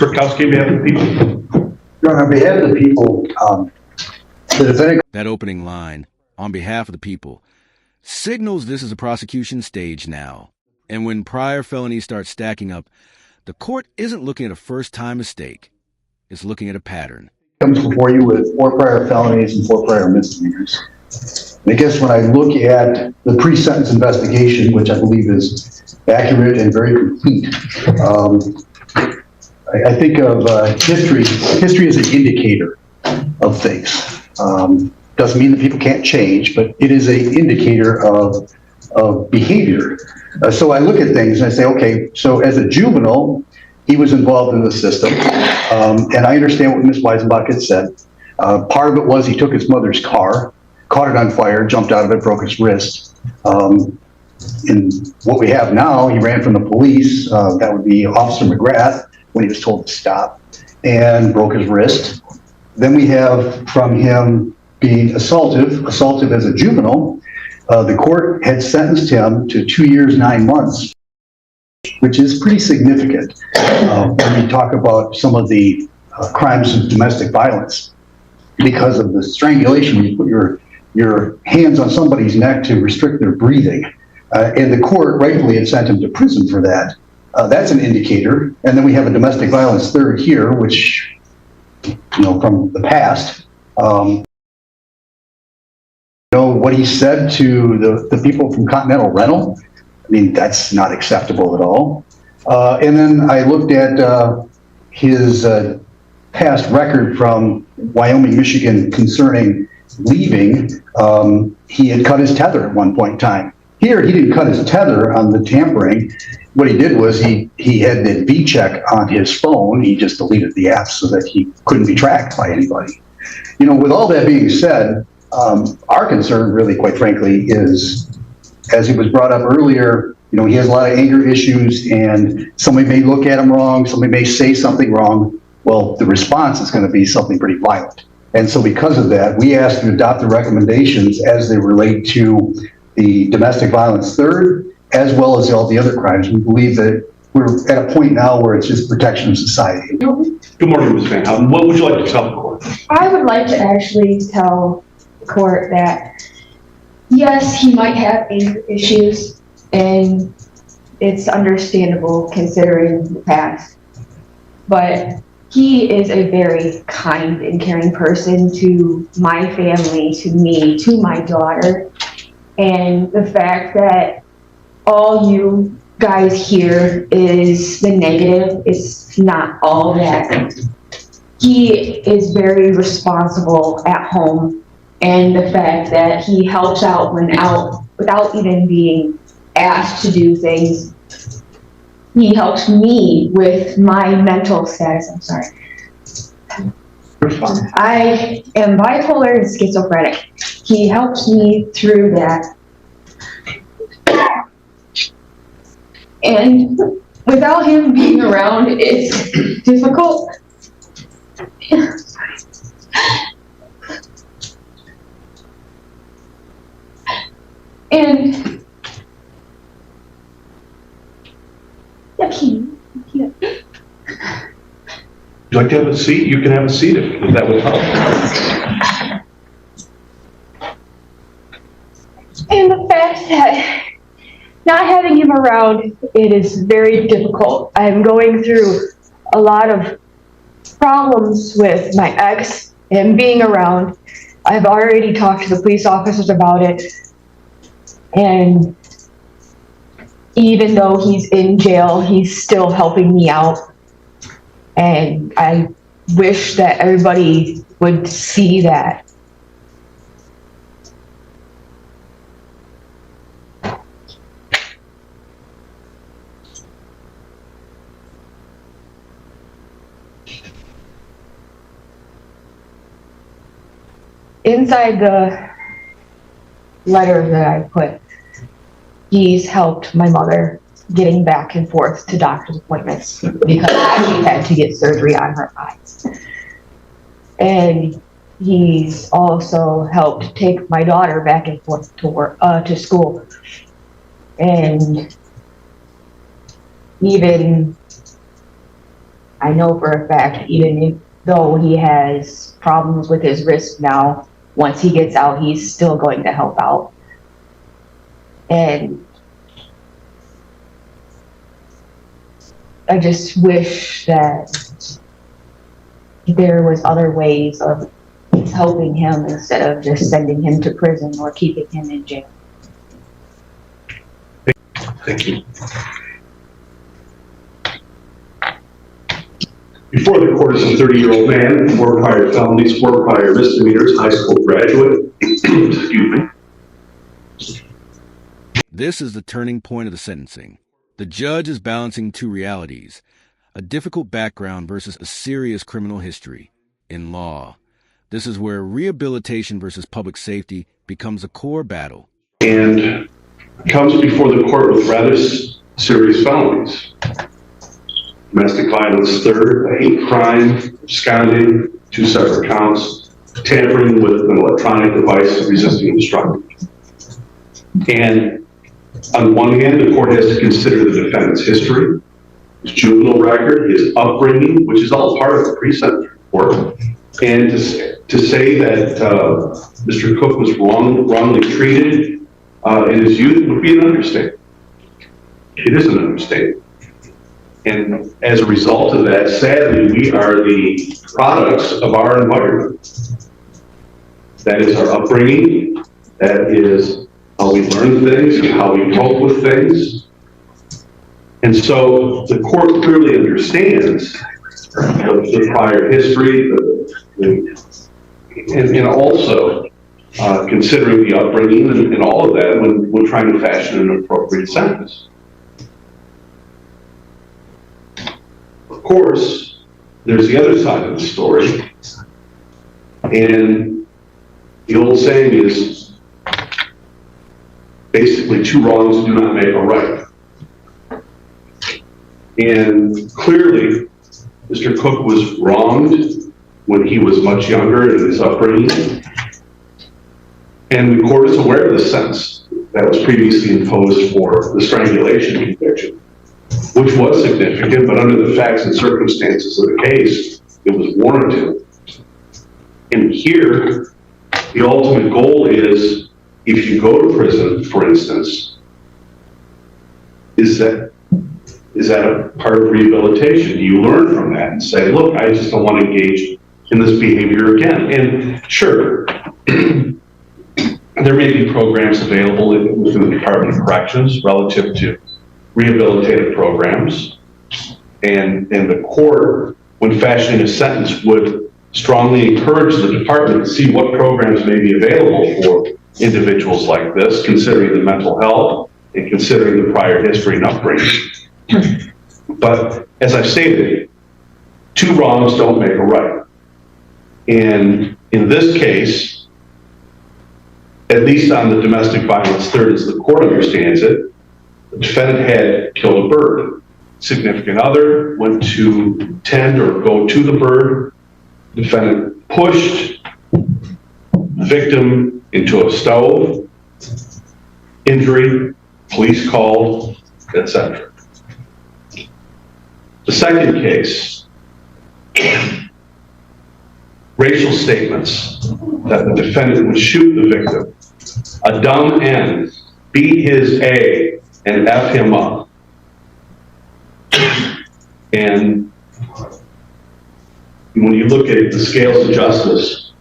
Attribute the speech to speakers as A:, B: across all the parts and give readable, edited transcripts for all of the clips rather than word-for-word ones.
A: Swerkowski, on behalf of the people.
B: On behalf of the people, the defendant.
C: That opening line, on behalf of the people, signals this is a prosecution stage now. And when prior felonies start stacking up, the court isn't looking at a first-time mistake. It's looking at a pattern.
B: Comes before you with 4 prior felonies and 4 prior misdemeanors. And I guess when I look at the pre-sentence investigation, which I believe is accurate and very complete, I think of history. History is an indicator of things. Doesn't mean that people can't change, but it is an indicator of behavior. So I look at things and I say, okay, so as a juvenile, he was involved in the system, and I understand what Ms. Weisenbach had said. Part of it was he took his mother's car, caught it on fire, jumped out of it, broke his wrist. In what we have now, he ran from the police. That would be Officer McGrath when he was told to stop, and broke his wrist. Then we have from him being assaultive as a juvenile. The court had sentenced him to 2 years, 9 months, which is pretty significant when we talk about some of the crimes of domestic violence. Because of the strangulation, you put your hands on somebody's neck to restrict their breathing. And the court rightfully had sent him to prison for that. That's an indicator. And then we have a domestic violence third here, which, from the past. What he said to the people from Continental Rental, I mean, that's not acceptable at all. And then I looked at his past record from Wyoming, Michigan concerning leaving. He had cut his tether at one point in time. Here, he didn't cut his tether on the tampering. What he did was he had the V-check on his phone. He just deleted the app so that he couldn't be tracked by anybody. With all that being said, our concern really, quite frankly, is, as it was brought up earlier, he has a lot of anger issues, and somebody may look at him wrong, somebody may say something wrong. Well, the response is going to be something pretty violent. And so because of that, we asked to adopt the recommendations as they relate to the domestic violence third, as well as all the other crimes. We believe that we're at a point now where it's just protection of society.
A: Good morning, Ms. Van Houten. What would you like to tell the court?
D: I would like to actually tell the court that, yes, he might have anger issues, and it's understandable considering the past, but he is a very kind and caring person to my family, to me, to my daughter. And the fact that all you guys hear is the negative is not all that. He is very responsible at home, and the fact that he helps out when out without even being asked to do things. He helps me with my mental status. I'm sorry. I am bipolar and schizophrenic. He helps me through that. And without him being around, it's difficult. And
A: Would you like to have a seat? You can have a seat if that would help.
D: And the fact that not having him around, it is very difficult. I'm going through a lot of problems with my ex and being around. I've already talked to the police officers about it. And even though he's in jail, he's still helping me out. And I wish that everybody would see that. Inside the letter that I put, he's helped my mother getting back and forth to doctor's appointments because she had to get surgery on her eyes. And he's also helped take my daughter back and forth to work, to school. And even I know for a fact, though he has problems with his wrist now, once he gets out, he's still going to help out. And I just wish that there was other ways of helping him instead of just sending him to prison or keeping him in jail.
A: Thank you. Before the court is a 30-year-old man, 4 prior felonies, 4 prior misdemeanors, high school graduate. Excuse me.
C: This is the turning point of the sentencing. The judge is balancing two realities: a difficult background versus a serious criminal history. In law, this is where rehabilitation versus public safety becomes a core battle.
A: And comes before the court with rather serious felonies. Domestic violence, 3rd, a hate crime, absconding, 2 separate counts, tampering with an electronic device, resisting obstruction. And on one hand, the court has to consider the defendant's history, his juvenile record, his upbringing, which is all part of the pre-sentence report, and to say that Mr. Cook was wrongly treated in his youth would be an understatement. It is an understatement. And as a result of that, sadly, we are the products of our environment. That is our upbringing. That is how we learn things and how we cope with things. And so the court clearly understands the prior history, and also considering the upbringing and all of that when trying to fashion an appropriate sentence. Of course, there's the other side of the story. And the old saying is, basically, 2 wrongs do not make a right. And clearly, Mr. Cook was wronged when he was much younger in his upbringing. And the court is aware of the sentence that was previously imposed for the strangulation conviction, which was significant, but under the facts and circumstances of the case, it was warranted. And here, the ultimate goal is, if you go to prison, for instance, is that a part of rehabilitation? Do you learn from that and say, look, I just don't want to engage in this behavior again? And sure, there may be programs available within the Department of Corrections relative to rehabilitative programs, and the court, when fashioning a sentence, would strongly encourage the department to see what programs may be available for individuals like this, considering the mental health and considering the prior history and upbringing. But as I've stated, 2 wrongs don't make a right. And in this case, at least on the domestic violence 3rd, as the court understands it, the defendant had killed a bird. Significant other went to tend or go to the bird. The defendant pushed the victim into a stove, injury, police called, etc. The second case, racial statements that the defendant would shoot the victim, a dumb N, beat his A, and F him up. And when you look at the scales of justice,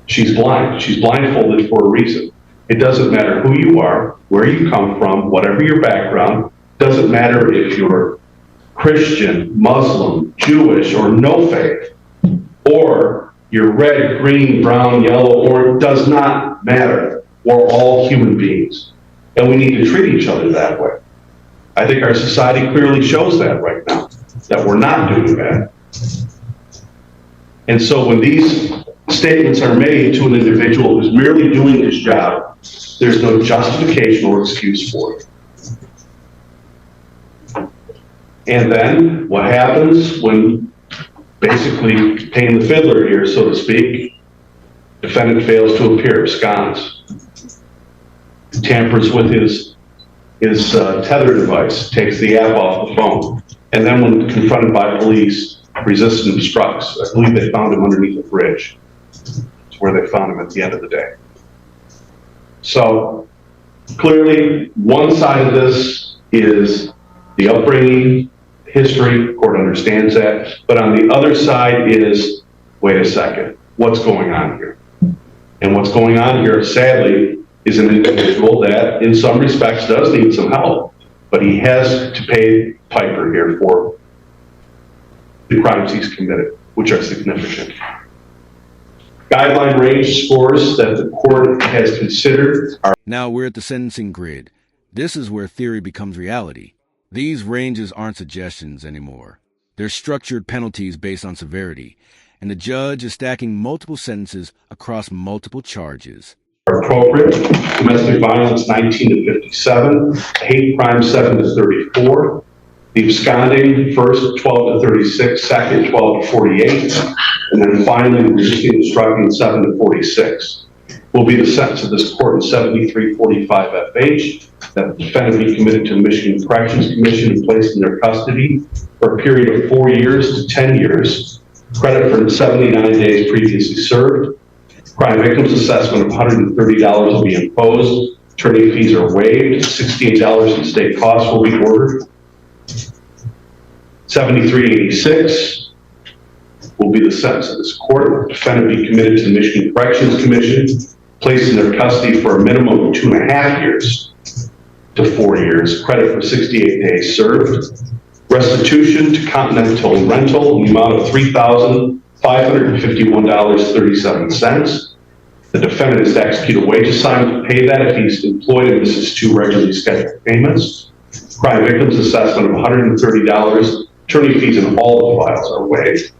A: she's blind. She's blindfolded for a reason. It doesn't matter who you are, where you come from, whatever your background. It doesn't matter if you're Christian, Muslim, Jewish, or no faith, or you're red, green, brown, yellow, or it does not matter. We're all human beings, and we need to treat each other that way. I think our society clearly shows that right now, that we're not doing that. And so when these statements are made to an individual who's merely doing his job, there's no justification or excuse for it. And then what happens when, basically paying the fiddler here, so to speak, defendant fails to appear, absconds, tampers with his tether device, takes the app off the phone, and then when confronted by police, resist and obstructs. I believe they found him underneath a bridge. It's where they found him at the end of the day. So clearly, one side of this is the upbringing, history, the court understands that, but on the other side is, wait a second, what's going on here? And what's going on here, sadly, is an individual that, in some respects, does need some help, but he has to pay piper here for the crimes he's committed, which are significant. Guideline range scores that the court has considered are...
C: Now we're at the sentencing grid. This is where theory becomes reality. These ranges aren't suggestions anymore. They're structured penalties based on severity, and the judge is stacking multiple sentences across multiple charges.
A: Appropriate. Domestic violence 19 to 57, hate crime 7 to 34, the absconding first 12 to 36, second 12 to 48, and then finally resisting obstructing 7 to 46. Will be the sentence of this court in 7345 FH that the defendant be committed to the Michigan Corrections Commission and placed in their custody for a period of 4 years to 10 years. Credit for 79 days previously served. Crime victims assessment of $130 will be imposed. Attorney fees are waived. $68 in state costs will be ordered. 7386 will be the sentence of this court. The defendant be committed to the Michigan Corrections Commission, placed in their custody for a minimum of 2.5 years to 4 years. Credit for 68 days served. Restitution to Continental Rental in the amount of $3,551.37. The defendant is to execute a wage assignment to pay that if he's employed and misses 2 regularly scheduled payments. Crime victims assessment of $130. Attorney fees in all the files are waived.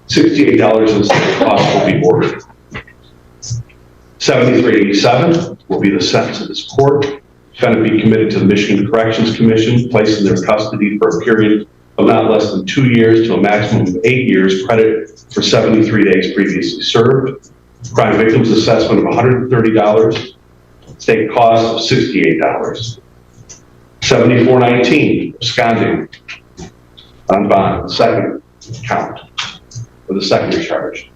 A: $68 in state costs will be ordered. 7387 will be the sentence of this court. Defendant be committed to the Michigan Corrections Commission, placed in their custody for a period of not less than 2 years to a maximum of 8 years, credit for 73 days previously served. Crime victims assessment of $130, state costs of $68. 7419, absconding on bond, second count for the second charge.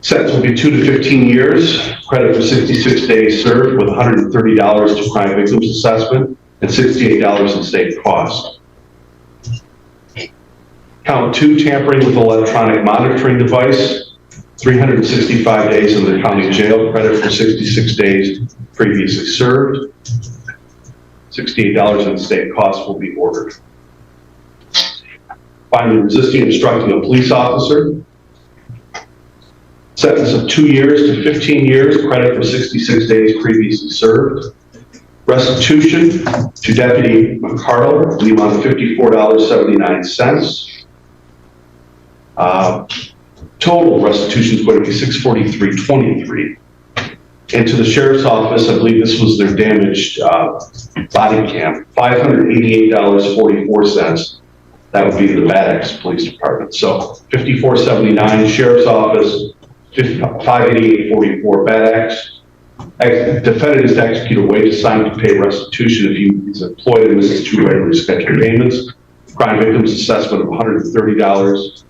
A: Sentence will be 2 to 15 years, credit for 66 days served with $130 to crime victims assessment and $68 in state costs. Count 2, tampering with electronic monitoring device, 365 days in the county jail, credit for 66 days previously served. $68 in state costs will be ordered. Finally, resisting obstructing a police officer. Sentence of 2 years to 15 years, credit for 66 days previously served. Restitution to Deputy McCardle in the amount of $54.79. Total restitution is going to be $643.23. And to the sheriff's office, I believe this was their damaged body cam, $588.44. That would be the Bad Axe Police Department. So $54.79, sheriff's office, $588.44, Bad Axe. Defendant is to execute a wage assignment to pay restitution if he is employed and misses 2 regularly scheduled payments. Crime victims assessment of $130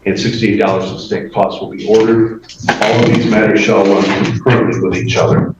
A: and $68 in state costs will be ordered. All of these matters shall run concurrently with each other.